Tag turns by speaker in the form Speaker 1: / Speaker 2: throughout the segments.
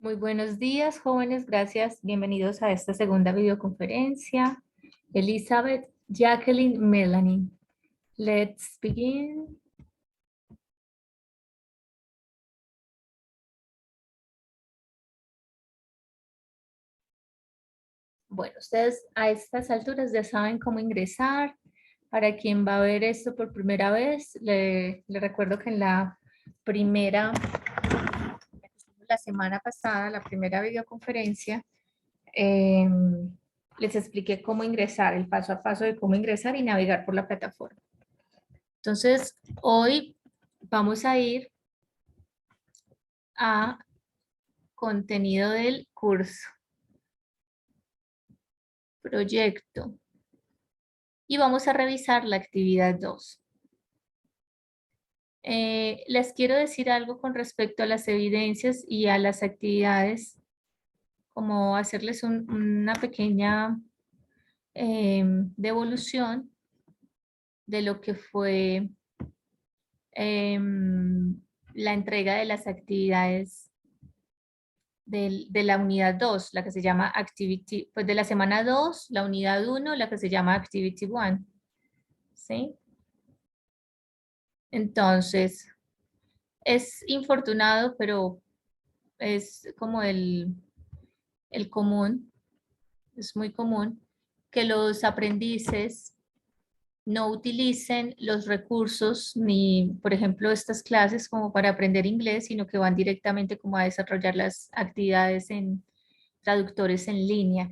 Speaker 1: Muy buenos días, jóvenes. Gracias. Bienvenidos a esta segunda videoconferencia. Elizabeth, Jacqueline, Melanie. Let's begin. Bueno, ustedes a estas alturas ya saben cómo ingresar. Para quien va a ver esto por primera vez, le recuerdo que en la semana pasada, la primera videoconferencia, les expliqué cómo ingresar, el paso a paso de cómo ingresar y navegar por la plataforma. Entonces, hoy vamos a ir a contenido del curso, proyecto, y vamos a revisar la actividad 2. Les quiero decir algo con respecto a las evidencias y a las actividades, como hacerles una pequeña devolución de lo que fue la entrega de las actividades de la unidad 2, la que se llama Activity, pues de la semana 2, la unidad 1, la que se llama Activity 1. ¿Sí? Entonces, es infortunado, pero es como el común, es muy común que los aprendices no utilicen los recursos ni, por ejemplo, estas clases como para aprender inglés, sino que van directamente como a desarrollar las actividades en traductores en línea.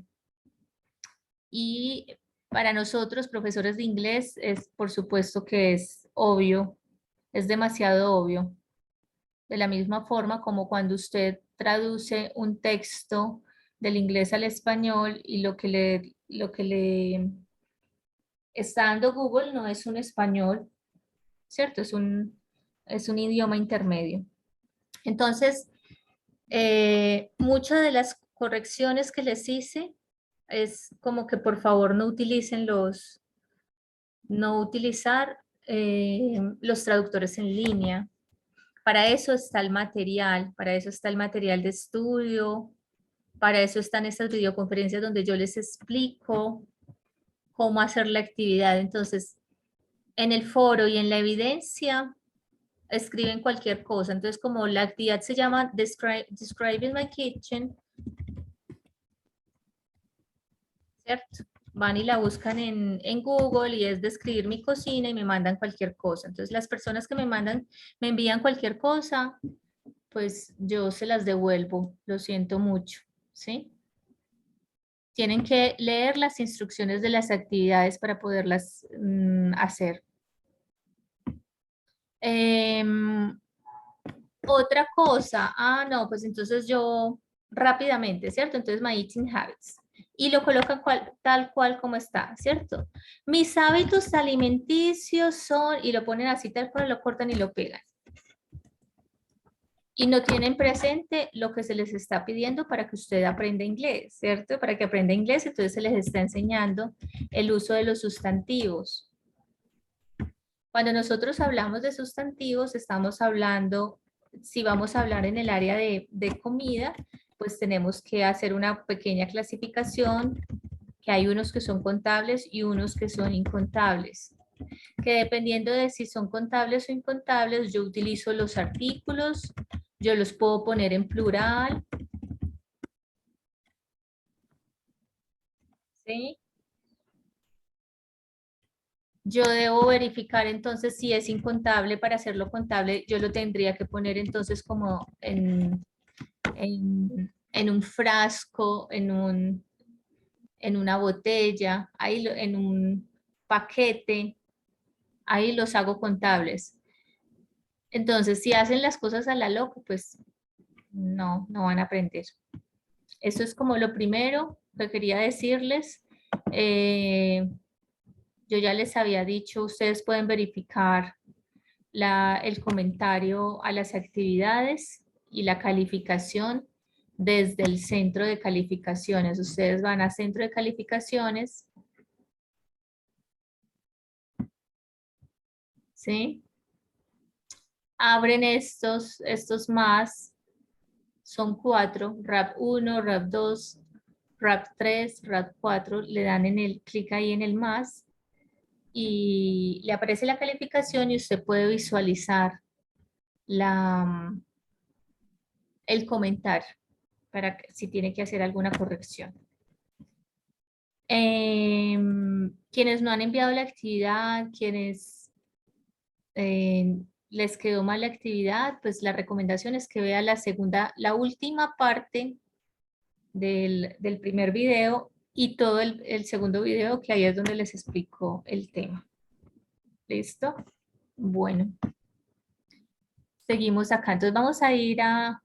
Speaker 1: Y para nosotros, profesores de inglés, es por supuesto que es obvio, es demasiado obvio. De la misma forma como cuando usted traduce un texto del inglés al español y lo que le está dando Google no es un español, ¿cierto? Es un idioma intermedio. Entonces, muchas de las correcciones que les hice es como que por favor no utilizar los traductores en línea. Para eso está el material de estudio, para eso están estas videoconferencias donde yo les explico cómo hacer la actividad. Entonces, en el foro y en la evidencia escriben cualquier cosa. Entonces, como la actividad se llama Describing My Kitchen, ¿cierto? Van y la buscan en Google y es describir mi cocina y me mandan cualquier cosa. Entonces, las personas que me envían cualquier cosa, pues yo se las devuelvo, lo siento mucho, ¿sí? Tienen que leer las instrucciones de las actividades para poderlas hacer. Otra cosa, no, pues entonces yo rápidamente, ¿cierto? Entonces, my eating habits. Y lo colocan tal cual como está, ¿cierto? Mis hábitos alimenticios son, y lo ponen así tal cual, lo cortan y lo pegan. Y no tienen presente lo que se les está pidiendo para que usted aprenda inglés, ¿cierto? Para que aprenda inglés, entonces se les está enseñando el uso de los sustantivos. Cuando nosotros hablamos de sustantivos, estamos hablando, si vamos a hablar en el área de comida, pues tenemos que hacer una pequeña clasificación, que hay unos que son contables y unos que son incontables. Que dependiendo de si son contables o incontables, yo utilizo los artículos, yo los puedo poner en plural, ¿sí? Yo debo verificar entonces si es incontable. Para hacerlo contable, yo lo tendría que poner entonces como en un frasco, en una botella, ahí en un paquete, ahí los hago contables. Entonces, si hacen las cosas a la loca, pues no van a aprender. Eso es como lo primero que quería decirles. Yo ya les había dicho, ustedes pueden verificar el comentario a las actividades y la calificación desde el centro de calificaciones. Ustedes van a centro de calificaciones, ¿sí? Abren estos más, son 4, RAP 1, RAP 2, RAP 3, RAP 4, le dan en el clic ahí en el más y le aparece la calificación y usted puede visualizar el comentario para si tiene que hacer alguna corrección. Quienes no han enviado la actividad, quienes les quedó mal la actividad, pues la recomendación es que vea la última parte del primer video y todo el segundo video, que ahí es donde les explico el tema. ¿Listo? Bueno, seguimos acá. Entonces vamos a ir a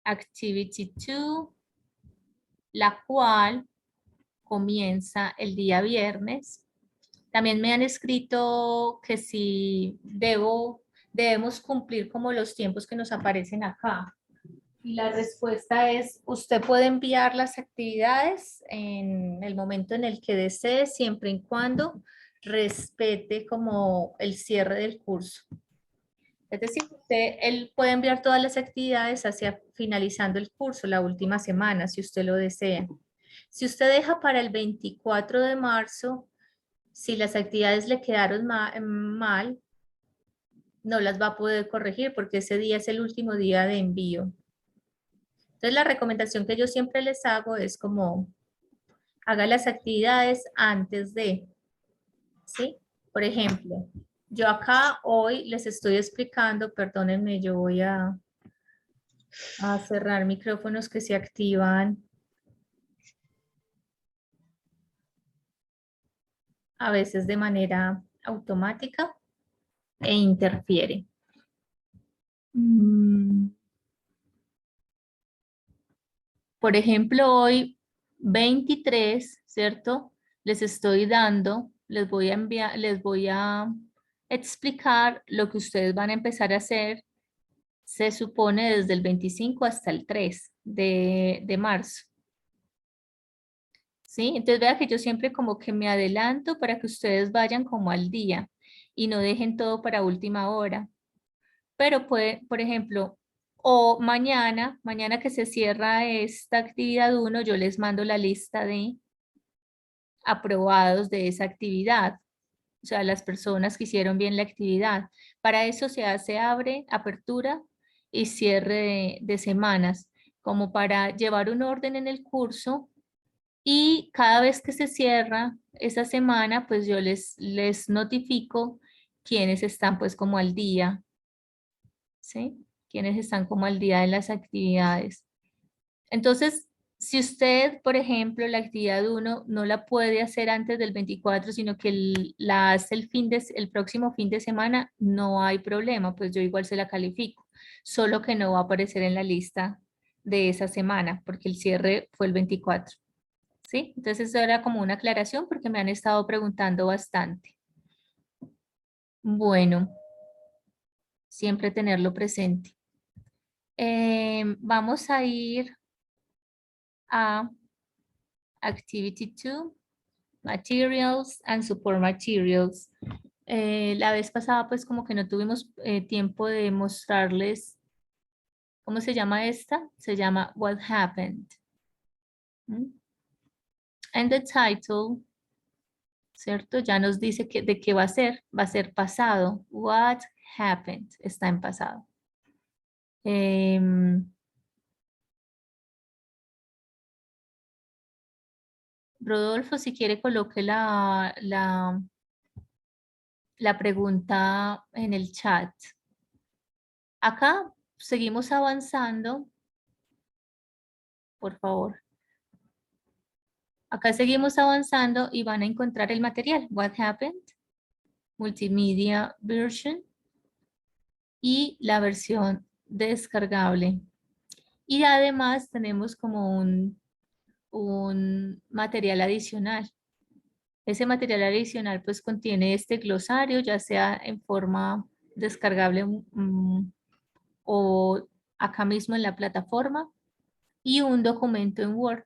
Speaker 1: Activity 2, la cual comienza el día viernes. También me han escrito que si debemos cumplir como los tiempos que nos aparecen acá. Y la respuesta es, usted puede enviar las actividades en el momento en el que desee, siempre y cuando respete como el cierre del curso. Es decir, él puede enviar todas las actividades hacia finalizando el curso, la última semana, si usted lo desea. Si usted deja para el 24 de marzo, si las actividades le quedaron mal, no las va a poder corregir porque ese día es el último día de envío. Entonces la recomendación que yo siempre les hago es como haga las actividades antes de, ¿sí? Por ejemplo, yo acá hoy les estoy explicando, perdónenme, yo voy a cerrar micrófonos que se activan a veces de manera automática e interfiere. Por ejemplo, hoy 23, ¿cierto? Les estoy dando, les voy a enviar, les voy a explicar lo que ustedes van a empezar a hacer, se supone desde el 25 hasta el 3 de marzo. ¿Sí? Entonces vea que yo siempre como que me adelanto para que ustedes vayan como al día y no dejen todo para última hora. Pero puede, por ejemplo, o mañana que se cierra esta actividad 1, yo les mando la lista de aprobados de esa actividad. O sea, las personas que hicieron bien la actividad. Para eso se hace apertura y cierre de semanas, como para llevar un orden en el curso y cada vez que se cierra esa semana, pues yo les notifico quiénes están pues como al día, ¿sí? Quienes están como al día de las actividades. Entonces, si usted, por ejemplo, la actividad 1 no la puede hacer antes del 24, sino que la hace el próximo fin de semana, no hay problema, pues yo igual se la califico, solo que no va a aparecer en la lista de esa semana, porque el cierre fue el 24. ¿Sí? Entonces, eso era como una aclaración porque me han estado preguntando bastante. Bueno, siempre tenerlo presente. Vamos a ir a Activity 2, Materials and Support Materials. La vez pasada pues como que no tuvimos tiempo de mostrarles, ¿cómo se llama esta? Se llama What Happened. And the title, ¿cierto? Ya nos dice de qué va a ser pasado. What happened está en pasado. Rodolfo, si quiere coloque la pregunta en el chat. Acá seguimos avanzando. Por favor. Acá seguimos avanzando y van a encontrar el material. What happened? Multimedia version. Y la versión descargable. Y además tenemos como un material adicional. Ese material adicional pues contiene este glosario, ya sea en forma descargable o acá mismo en la plataforma y un documento en Word.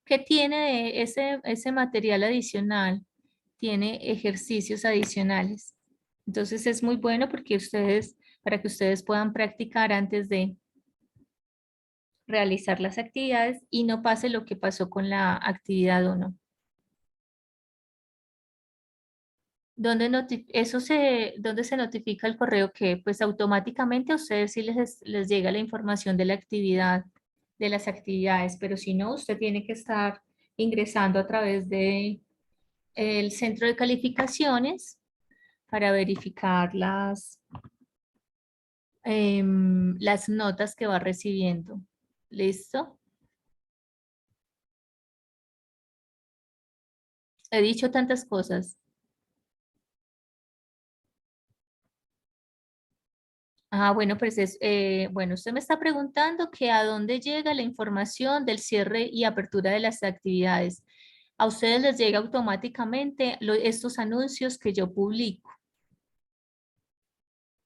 Speaker 1: ¿Qué tiene ese material adicional? Tiene ejercicios adicionales. Entonces es muy bueno porque para que ustedes puedan practicar antes de realizar las actividades y no pase lo que pasó con la actividad 1. ¿Dónde se notifica el correo que pues automáticamente a ustedes sí les llega la información de la actividad, de las actividades, pero si no, usted tiene que estar ingresando a través de el centro de calificaciones para verificar las notas que va recibiendo. ¿Listo? He dicho tantas cosas. Ah, bueno, pues bueno, usted me está preguntando que a dónde llega la información del cierre y apertura de las actividades. A ustedes les llega automáticamente estos anuncios que yo publico.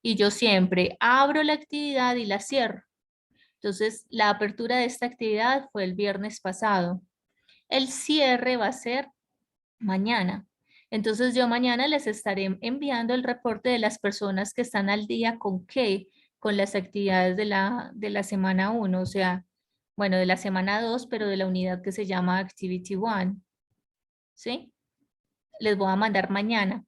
Speaker 1: Y yo siempre abro la actividad y la cierro. Entonces, la apertura de esta actividad fue el viernes pasado. El cierre va a ser mañana. Entonces yo mañana les estaré enviando el reporte de las personas que están al día con qué, con las actividades de la semana 1, o sea, bueno, de la semana 2, pero de la unidad que se llama Activity 1, ¿sí? Les voy a mandar mañana.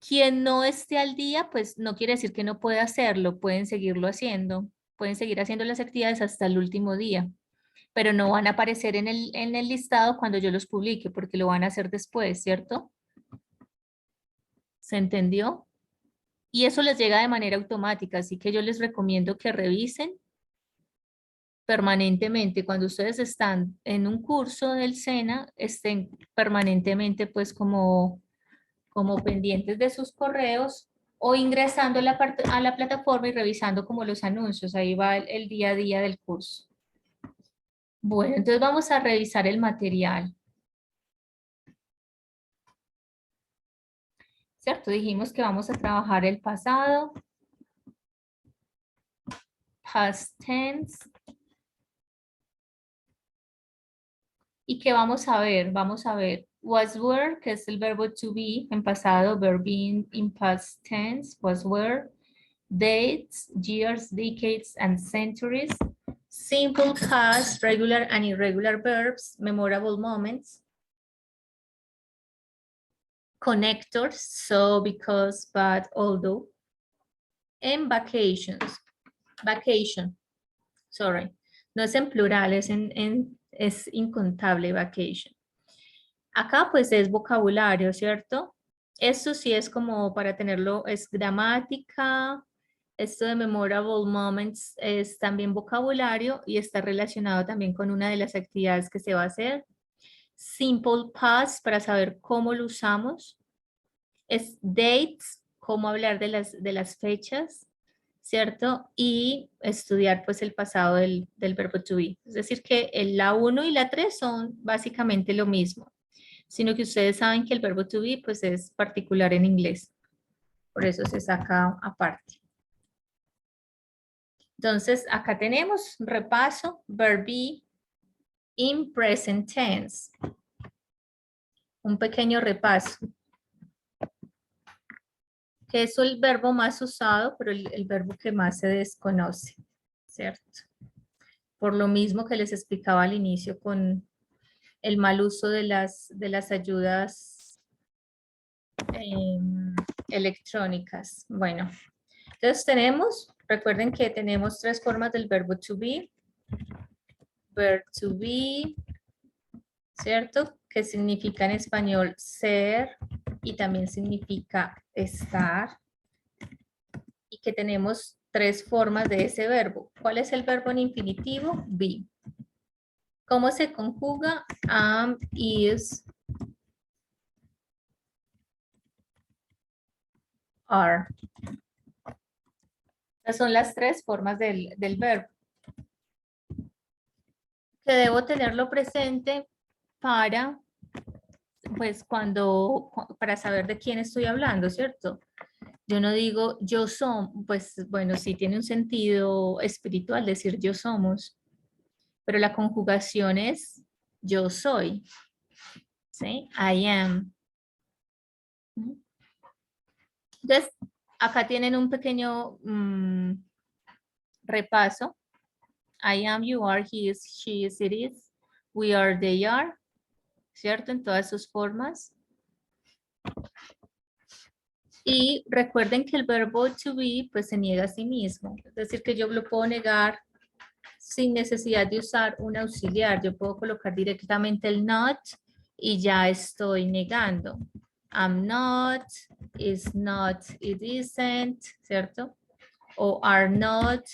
Speaker 1: Quien no esté al día, pues no quiere decir que no pueda hacerlo, pueden seguirlo haciendo, pueden seguir haciendo las actividades hasta el último día, pero no van a aparecer en el listado cuando yo los publique, porque lo van a hacer después, ¿cierto? ¿Se entendió? Y eso les llega de manera automática, así que yo les recomiendo que revisen permanentemente. Cuando ustedes están en un curso del SENA, estén permanentemente pues como pendientes de sus correos o ingresando a la plataforma y revisando como los anuncios. Ahí va el día a día del curso. Bueno, entonces vamos a revisar el material. ¿Cierto? Dijimos que vamos a trabajar el pasado, past tense. ¿Y qué vamos a ver? Vamos a ver was were, que es el verbo to be en pasado, verb being in past tense, was were, dates, years, decades, and centuries, simple past, regular and irregular verbs, memorable moments, connectors, so, because, but, although, and vacations, vacation, sorry, no es en plural, es incontable vacation. Acá pues es vocabulario, ¿cierto? Esto sí es como para tenerlo, es gramática. Esto de memorable moments es también vocabulario y está relacionado también con una de las actividades que se va a hacer. Simple past para saber cómo lo usamos. Es dates, cómo hablar de las fechas, ¿cierto? Y estudiar pues el pasado del verbo to be. Es decir que la 1 y la 3 son básicamente lo mismo, sino que ustedes saben que el verbo to be pues es particular en inglés, por eso se saca aparte. Entonces, acá tenemos repaso, verb be in present tense. Un pequeño repaso. Que es el verbo más usado, pero el verbo que más se desconoce, ¿cierto? Por lo mismo que les explicaba al inicio con el mal uso de las ayudas electrónicas. Bueno, entonces recuerden que tenemos 3 formas del verbo to be. Verb to be, ¿cierto? Que significa en español ser y también significa estar. Y que tenemos 3 formas de ese verbo. ¿Cuál es el verbo en infinitivo? Be. ¿Cómo se conjuga? Am, is, are. Estas son las 3 formas del verbo. Que debo tenerlo presente para, pues, para saber de quién estoy hablando, ¿cierto? Yo no digo yo soy, pues, bueno, sí tiene un sentido espiritual decir yo somos, pero la conjugación es yo soy, ¿sí? I am. Entonces, Acá tienen un pequeño repaso. I am, you are, he is, she is, it is, we are, they are, ¿cierto? En todas sus formas. Y recuerden que el verbo to be pues se niega a sí mismo. Es decir, que yo lo puedo negar sin necesidad de usar un auxiliar. Yo puedo colocar directamente el not y ya estoy negando. I'm not, is not, it isn't, ¿cierto? O are not,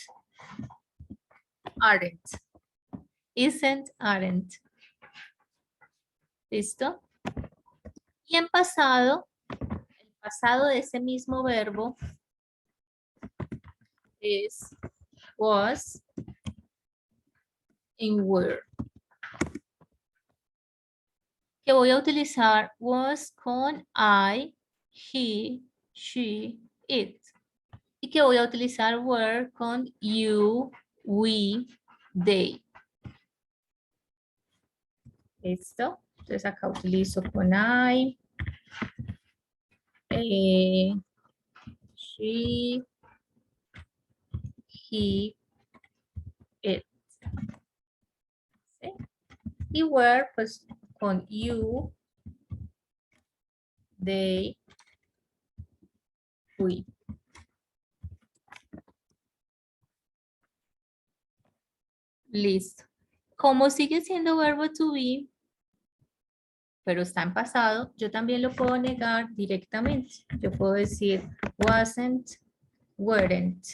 Speaker 1: aren't. Isn't, aren't. ¿Listo? Y en pasado, el pasado de ese mismo verbo es was and were. Que voy a utilizar was con I, he, she, it. Y que voy a utilizar were con you, we, they. ¿Listo? Entonces acá utilizo con I, she, he, it. ¿Sí? Y were pues con you, they, we. Listo. Como sigue siendo verbo to be, pero está en pasado, yo también lo puedo negar directamente. Yo puedo decir wasn't, weren't.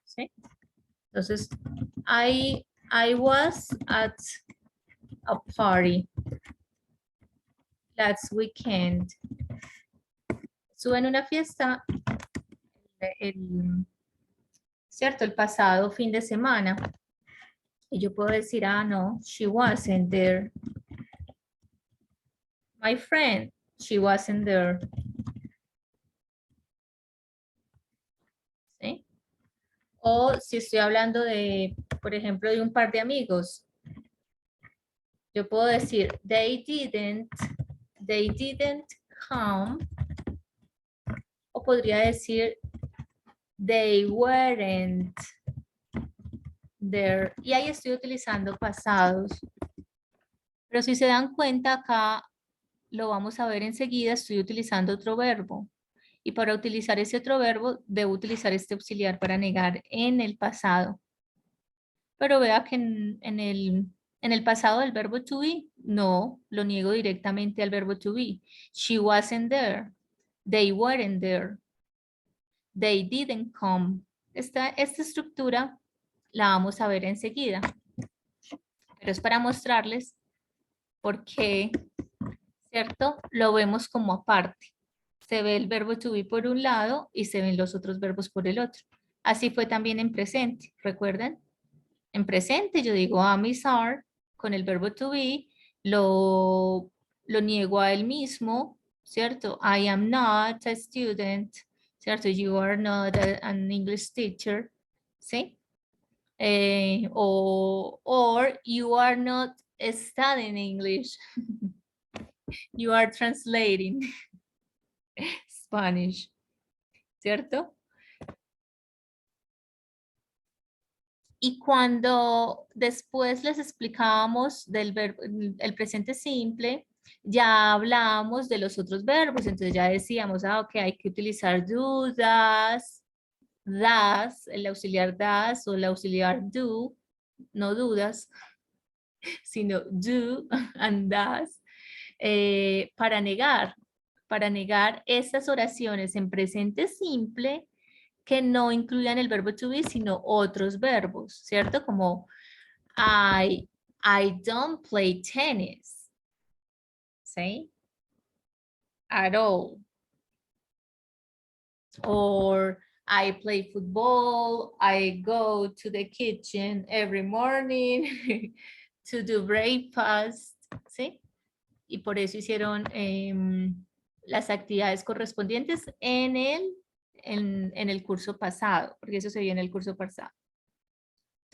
Speaker 1: ¿Sí? Entonces, I was at a party last weekend. Estuve en una fiesta ¿cierto? El pasado fin de semana. Y yo puedo decir, ah, no, she wasn't there. My friend, she wasn't there. ¿Sí? O si estoy hablando de, por ejemplo, de un par de amigos, yo puedo decir, they didn't come. O podría decir, they weren't there. Y ahí estoy utilizando pasados. Pero si se dan cuenta, acá lo vamos a ver enseguida, estoy utilizando otro verbo. Y para utilizar ese otro verbo, debo utilizar este auxiliar para negar en el pasado. Pero vea que en el pasado del verbo to be, no, lo niego directamente al verbo to be. She wasn't there. They weren't there. They didn't come. Esta estructura la vamos a ver enseguida. Pero es para mostrarles por qué, ¿cierto? Lo vemos como aparte. Se ve el verbo to be por un lado y se ven los otros verbos por el otro. Así fue también en presente, ¿recuerdan? En presente yo digo am is are con el verbo to be, lo niego a él mismo, ¿cierto? I am not a student, ¿cierto? You are not an English teacher, ¿sí? Or you are not studying English. You are translating Spanish, ¿cierto? Y cuando después les explicábamos del verbo, el presente simple, ya hablábamos de los otros verbos, entonces ya decíamos, ah, ok, hay que utilizar do, das, el auxiliar das o el auxiliar do, no dudas, sino do and das, para negar estas oraciones en presente simple que no incluyan el verbo to be, sino otros verbos, ¿cierto? Como I don't play tennis, ¿sí? At all. Or I play football, I go to the kitchen every morning to do breakfast, ¿sí? Y por eso hicieron las actividades correspondientes en el curso pasado, porque eso se vio en el curso pasado.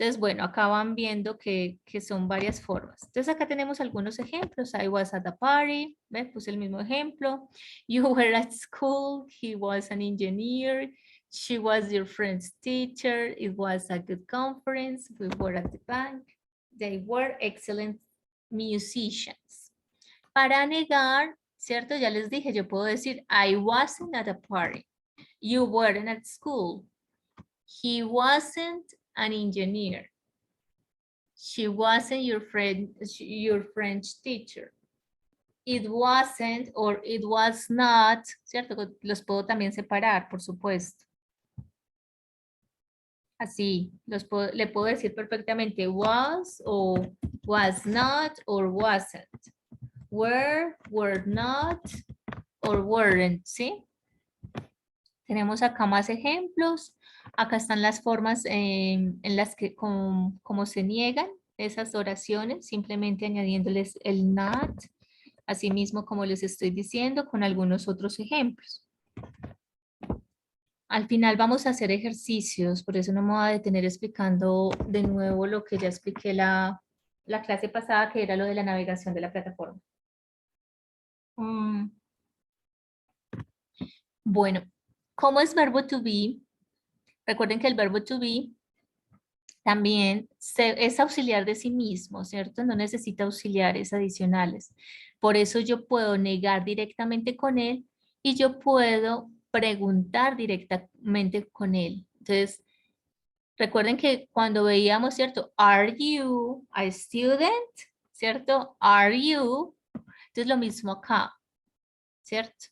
Speaker 1: Entonces, bueno, acá van viendo que son varias formas. Entonces, acá tenemos algunos ejemplos. I was at a party. ¿Ves? Puse el mismo ejemplo. You were at school. He was an engineer. She was your friend's teacher. It was a good conference. We were at the bank. They were excellent musicians. Para negar, ¿cierto? Ya les dije, yo puedo decir, I wasn't at a party. You weren't at school. He wasn't an engineer. She wasn't your friend, your French teacher. It wasn't or it was not, ¿cierto? Los puedo también separar, por supuesto. Así, le puedo decir perfectamente was o was not or wasn't. Were not or weren't, ¿sí? Tenemos acá más ejemplos. Acá están las formas en las que, como se niegan esas oraciones, simplemente añadiéndoles el not, así mismo como les estoy diciendo, con algunos otros ejemplos. Al final vamos a hacer ejercicios, por eso no me voy a detener explicando de nuevo lo que ya expliqué la clase pasada, que era lo de la navegación de la plataforma. Bueno, ¿cómo es verbo to be? Recuerden que el verbo to be también es auxiliar de sí mismo, ¿cierto? No necesita auxiliares adicionales. Por eso yo puedo negar directamente con él y yo puedo preguntar directamente con él. Entonces, recuerden que cuando veíamos, ¿cierto? Are you a student? ¿Cierto? Are you? Entonces, lo mismo acá, ¿cierto?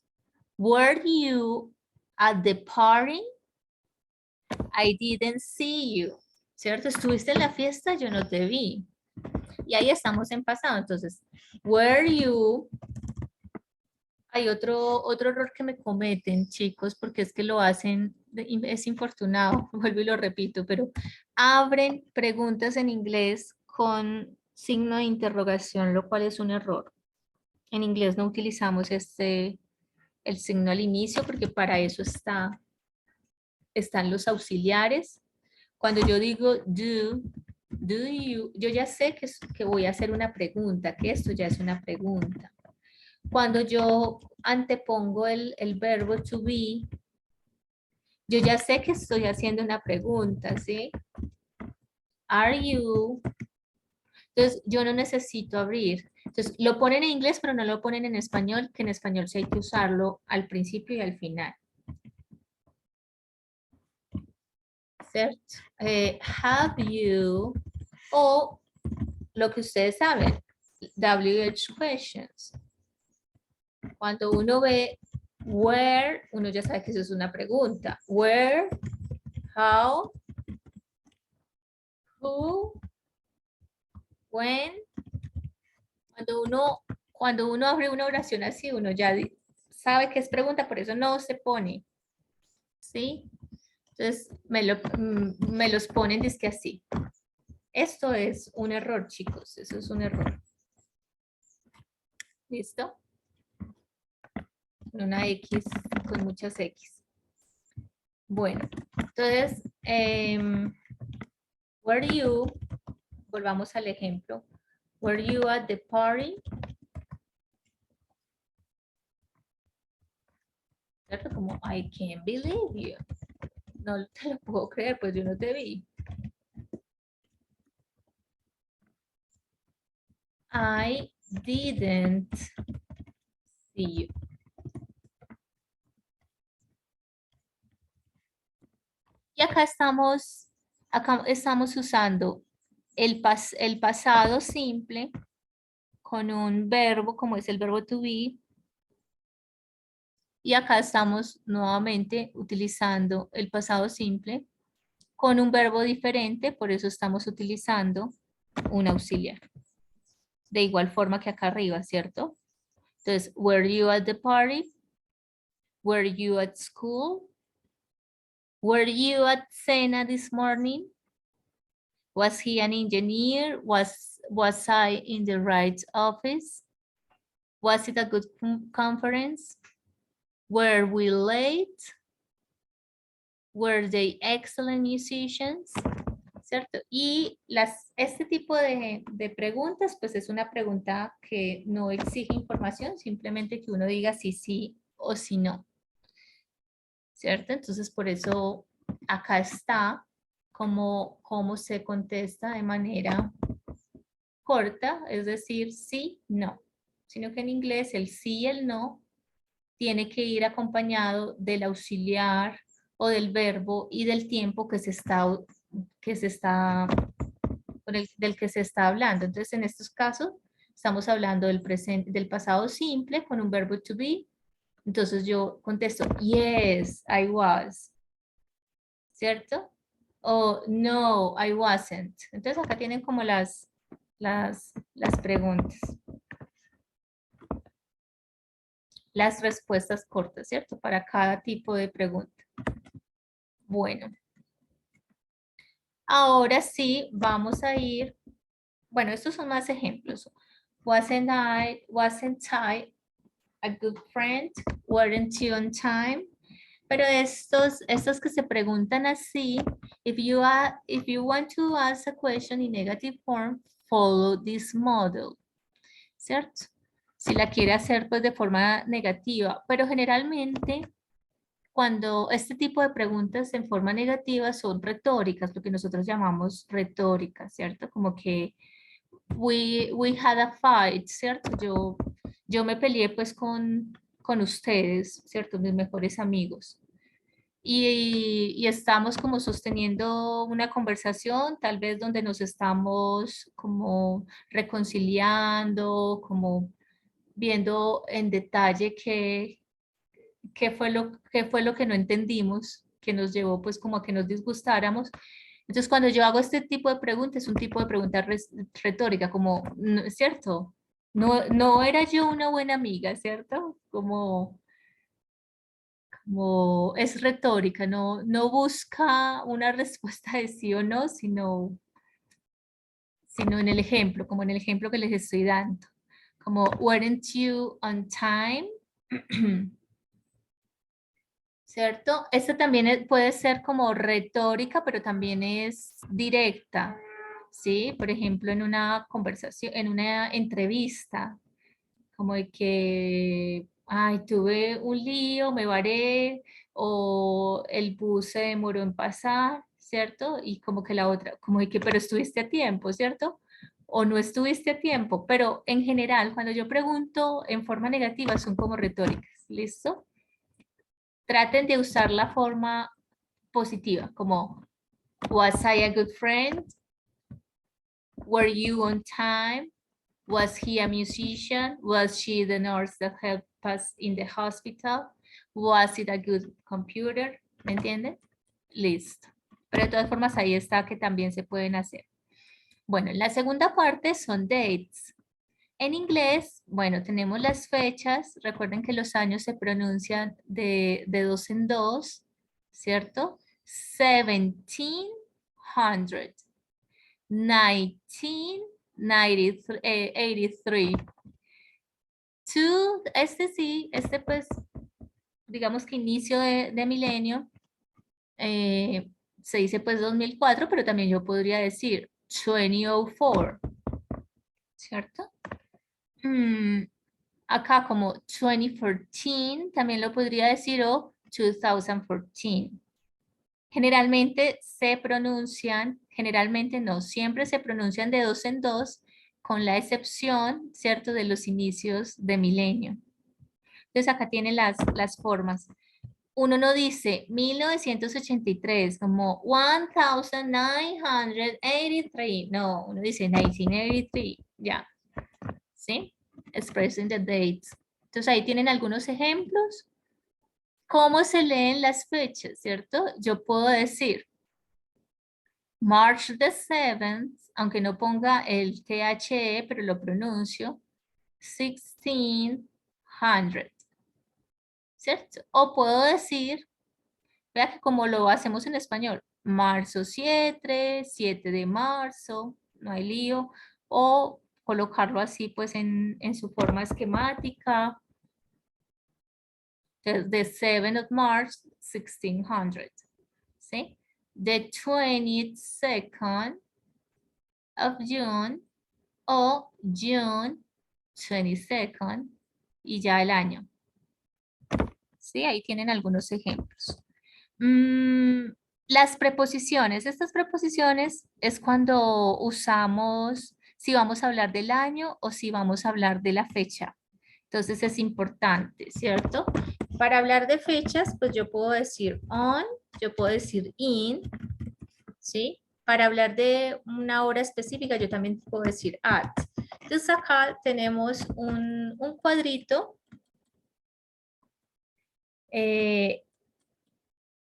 Speaker 1: Were you at the party? I didn't see you. ¿Cierto? Estuviste en la fiesta, yo no te vi. Y ahí estamos en pasado. Entonces, were you? Hay otro error que me cometen, chicos, porque es que lo hacen, es infortunado, vuelvo y lo repito, pero abren preguntas en inglés con signo de interrogación, lo cual es un error. En inglés no utilizamos el signo al inicio porque para eso están los auxiliares. Cuando yo digo do you, yo ya sé que voy a hacer una pregunta, que esto ya es una pregunta. Cuando yo antepongo el verbo to be, yo ya sé que estoy haciendo una pregunta, ¿sí? Are you? Entonces, yo no necesito abrir. Entonces, lo ponen en inglés, pero no lo ponen en español, que en español sí hay que usarlo al principio y al final. ¿Cierto? Have you, o lo que ustedes saben, WH questions. Cuando uno ve where, uno ya sabe que eso es una pregunta. Where, how, who, when. Cuando uno abre una oración así, uno ya sabe que es pregunta, por eso no se pone. ¿Sí? Entonces, me los ponen disque así. Esto es un error, chicos. Eso es un error. ¿Listo? Una X con muchas X. Bueno, entonces, were you, volvamos al ejemplo. Were you at the party? ¿Cierto? Como, I can't believe you. No te lo puedo creer, pues yo no te vi. I didn't see you. Y acá estamos usando el pasado simple con un verbo como es el verbo to be. Y acá estamos nuevamente utilizando el pasado simple con un verbo diferente, por eso estamos utilizando un auxiliar. De igual forma que acá arriba, ¿cierto? Entonces, were you at the party? Were you at school? Were you at Cena this morning? Was he an engineer? Was I in the right office? Was it a good conference? Were we late? Were they excellent musicians? ¿cierto? Y este tipo de preguntas, pues es una pregunta que no exige información, simplemente que uno diga si sí o si no, ¿cierto? Entonces, por eso acá está cómo se contesta de manera corta, es decir, sí, no, sino que en inglés el sí y el no tiene que ir acompañado del auxiliar o del verbo y del tiempo del que se está hablando. Entonces, en estos casos, estamos hablando del presente, del pasado simple con un verbo to be. Entonces yo contesto, yes, I was, ¿cierto? O no, I wasn't. Entonces acá tienen como las preguntas, las respuestas cortas, ¿cierto? Para cada tipo de pregunta. Bueno, ahora sí vamos a ir, bueno, estos son más ejemplos. Wasn't I a good friend? Weren't you on time? Pero estos que se preguntan así, if you want to ask a question in negative form, follow this model, ¿cierto? Si la quiere hacer pues de forma negativa, pero generalmente cuando este tipo de preguntas en forma negativa son retóricas, lo que nosotros llamamos retóricas, ¿cierto? Como que we had a fight, ¿cierto? Yo me peleé pues con ustedes, ¿cierto? Mis mejores amigos. Y estamos como sosteniendo una conversación, tal vez donde nos estamos como reconciliando, como viendo en detalle qué fue lo que no entendimos, que nos llevó pues como a que nos disgustáramos. Entonces cuando yo hago este tipo de preguntas, es un tipo de pregunta retórica, como, ¿cierto? No era yo una buena amiga, ¿cierto? Como es retórica, no busca una respuesta de sí o no, sino en el ejemplo, como en el ejemplo que les estoy dando. Como, weren't you on time? ¿Cierto? Esta también puede ser como retórica, pero también es directa, ¿sí? Por ejemplo, en una conversación, en una entrevista, como de que, ay, tuve un lío, me varé, o el bus se demoró en pasar, ¿cierto? Y como que la otra, como de que, pero estuviste a tiempo, ¿cierto? O no estuviste a tiempo, pero en general, cuando yo pregunto en forma negativa, son como retóricas, ¿listo? Traten de usar la forma positiva, como, was I a good friend? Were you on time? Was he a musician? Was she the nurse that helped us in the hospital? Was it a good computer? ¿Me entienden? Listo. Pero de todas formas ahí está que también se pueden hacer. Bueno, la segunda parte son dates. En inglés, bueno, tenemos las fechas. Recuerden que los años se pronuncian de dos en dos, ¿cierto? 1700, 1983. Este sí, este pues, digamos que inicio de milenio, se dice pues 2004, pero también yo podría decir 2004, ¿cierto? Acá como 2014, también lo podría decir o 2014. Generalmente se pronuncian, generalmente no, siempre se pronuncian de dos en dos, con la excepción, ¿cierto?, de los inicios de milenio. Entonces acá tienen las formas. Uno no dice 1983 como 1983, no, uno dice 1983, ya, ¿sí? Expressing the dates. Entonces ahí tienen algunos ejemplos. ¿Cómo se leen las fechas, cierto? Yo puedo decir March the 7th, aunque no ponga el THE, pero lo pronuncio, 1600, ¿cierto? O puedo decir, vea que como lo hacemos en español, marzo 7, 7 de marzo, no hay lío, o colocarlo así pues en su forma esquemática, the 7th of March, 1600, ¿sí? the 22nd of June o June 22nd y ya el año. Sí, ahí tienen algunos ejemplos. Las preposiciones. Estas preposiciones es cuando usamos si vamos a hablar del año o si vamos a hablar de la fecha. Entonces es importante, ¿cierto? Para hablar de fechas, pues yo puedo decir on, yo puedo decir in, ¿sí? Para hablar de una hora específica, yo también puedo decir at. Entonces acá tenemos un cuadrito.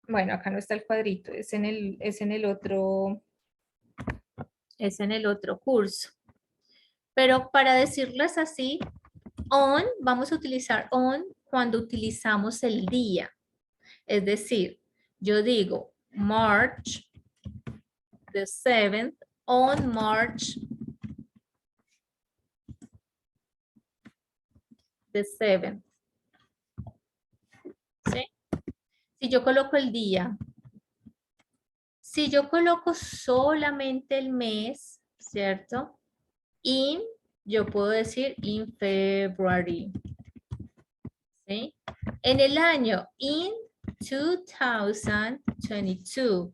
Speaker 1: Bueno, acá no está el cuadrito, es en el otro curso. Pero para decirles así, on, vamos a utilizar on cuando utilizamos el día. Es decir, yo digo March the 7th, on March the 7th. ¿Sí? Si yo coloco el día, si yo coloco solamente el mes, ¿cierto? In, yo puedo decir in February. ¿Sí? En el año, in 2022.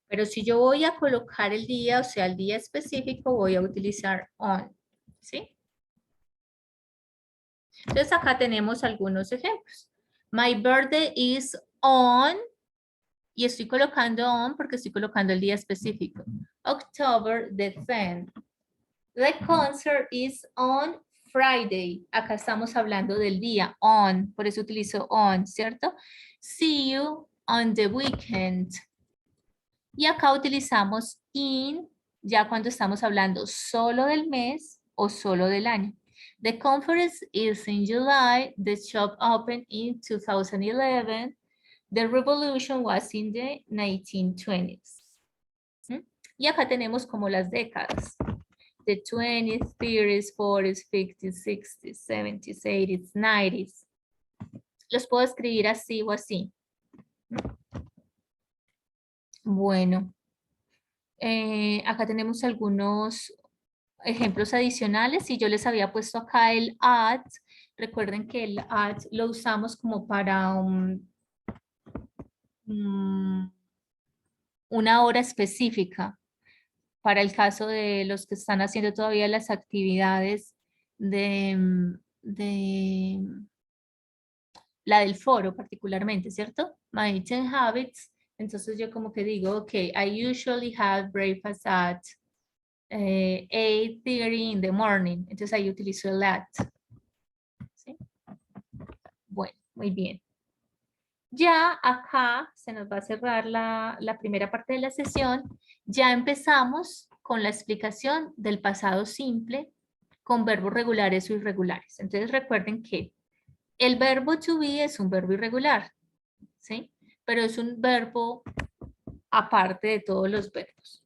Speaker 1: Pero si yo voy a colocar el día, o sea, el día específico, voy a utilizar on. ¿Sí? Entonces acá tenemos algunos ejemplos. My birthday is on, y estoy colocando on porque estoy colocando el día específico. October the 10th. The concert is on Friday. Acá estamos hablando del día, on, por eso utilizo on, ¿cierto? See you on the weekend. Y acá utilizamos in, ya cuando estamos hablando solo del mes o solo del año. The conference is in July. The shop opened in 2011. The revolution was in the 1920s. ¿Mm? Y acá tenemos como las décadas. The 20s, 30s, 40s, 50s, 60s, 70s, 80s, 90s. Los puedo escribir así o así. Bueno, acá tenemos algunos ejemplos adicionales y yo les había puesto acá el at. Recuerden que el at lo usamos como para una hora específica. Para el caso de los que están haciendo todavía las actividades de la del foro particularmente, ¿cierto? My 10 habits. Entonces yo como que digo, ok, I usually have breakfast at 8:30 in the morning. Entonces ahí utilizo el at. ¿Sí? Bueno, muy bien. Ya acá se nos va a cerrar la primera parte de la sesión. Ya empezamos con la explicación del pasado simple con verbos regulares o irregulares. Entonces recuerden que el verbo to be es un verbo irregular, ¿sí? Pero es un verbo aparte de todos los verbos.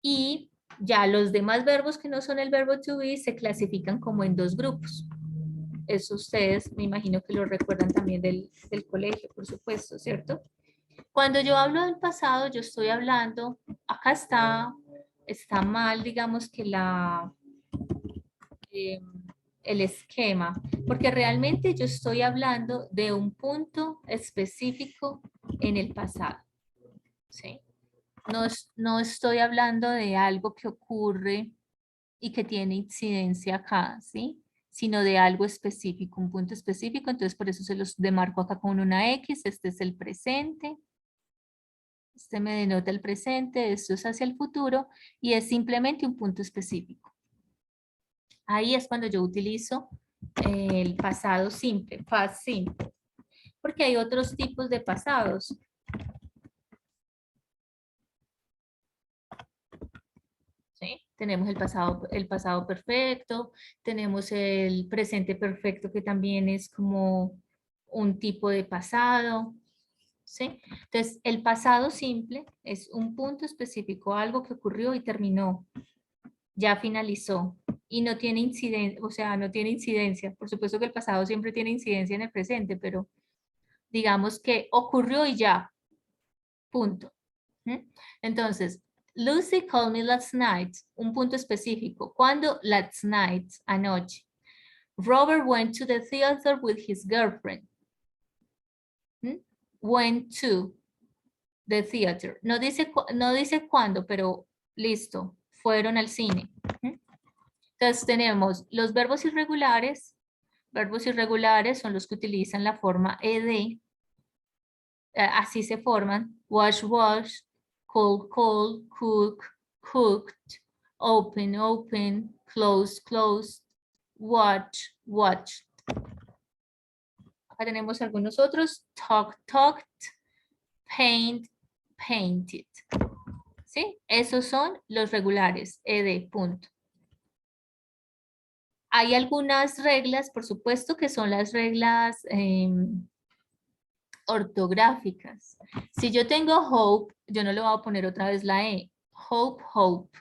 Speaker 1: Y ya los demás verbos que no son el verbo to be se clasifican como en dos grupos. Eso ustedes me imagino que lo recuerdan también del colegio, por supuesto, ¿cierto? Cuando yo hablo del pasado, yo estoy hablando, acá está mal, digamos que el esquema, porque realmente yo estoy hablando de un punto específico en el pasado, ¿sí? No estoy hablando de algo que ocurre y que tiene incidencia acá, ¿sí? Sino de algo específico, un punto específico, entonces por eso se los demarco acá con una X, este es el presente, este me denota el presente, esto es hacia el futuro y es simplemente un punto específico. Ahí es cuando yo utilizo el pasado simple, past simple, porque hay otros tipos de pasados. ¿Sí? Tenemos el pasado perfecto, tenemos el presente perfecto que también es como un tipo de pasado. ¿Sí? Entonces, el pasado simple es un punto específico, algo que ocurrió y terminó, ya finalizó y no tiene incidencia, o sea, no tiene incidencia. Por supuesto que el pasado siempre tiene incidencia en el presente, pero digamos que ocurrió y ya, punto. ¿Mm? Entonces, Lucy called me last night, un punto específico. ¿Cuándo? Last night, anoche. Robert went to the theater with his girlfriend. ¿Mm? Went to the theater. No dice cuándo, pero listo, fueron al cine. ¿Mm? Entonces tenemos los verbos irregulares. Verbos irregulares son los que utilizan la forma ed. Así se forman. Wash, wash, cold, cold, cook, cooked, open, open, close, closed, watch, watched. Acá tenemos algunos otros. Talk, talked, paint, painted. ¿Sí? Esos son los regulares, ed, punto. Hay algunas reglas, por supuesto, que son las reglas ortográficas. Si yo tengo hope, yo no le voy a poner otra vez la E. Hope, hope,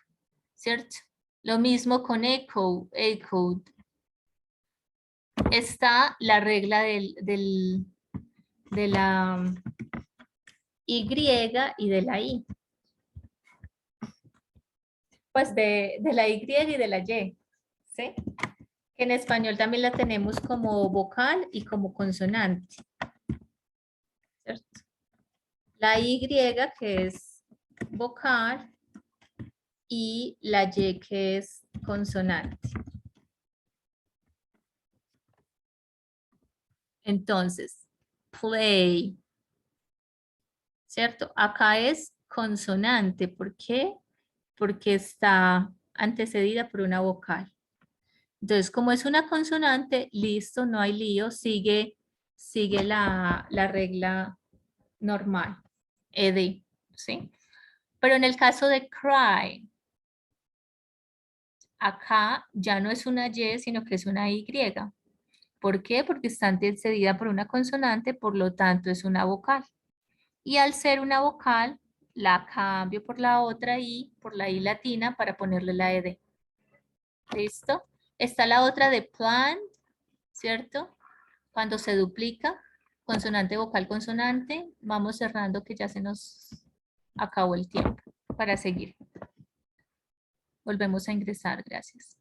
Speaker 1: ¿cierto? Lo mismo con echo, echoed. Está la regla de la Y y de la I. Pues de la Y y de la Y, ¿sí? En español también la tenemos como vocal y como consonante, ¿cierto? La Y que es vocal y la Y que es consonante. Entonces, play, ¿cierto? Acá es consonante. ¿Por qué? Porque está antecedida por una vocal. Entonces, como es una consonante, listo, no hay lío, sigue la regla normal, ed, ¿sí? Pero en el caso de cry, acá ya no es una Y, sino que es una Y. ¿Por qué? Porque está antecedida por una consonante, por lo tanto es una vocal. Y al ser una vocal, la cambio por la otra I, por la I latina, para ponerle la ed. ¿Listo? Está la otra de plant, ¿cierto? Cuando se duplica, consonante, vocal, consonante, vamos cerrando que ya se nos acabó el tiempo para seguir. Volvemos a ingresar, gracias.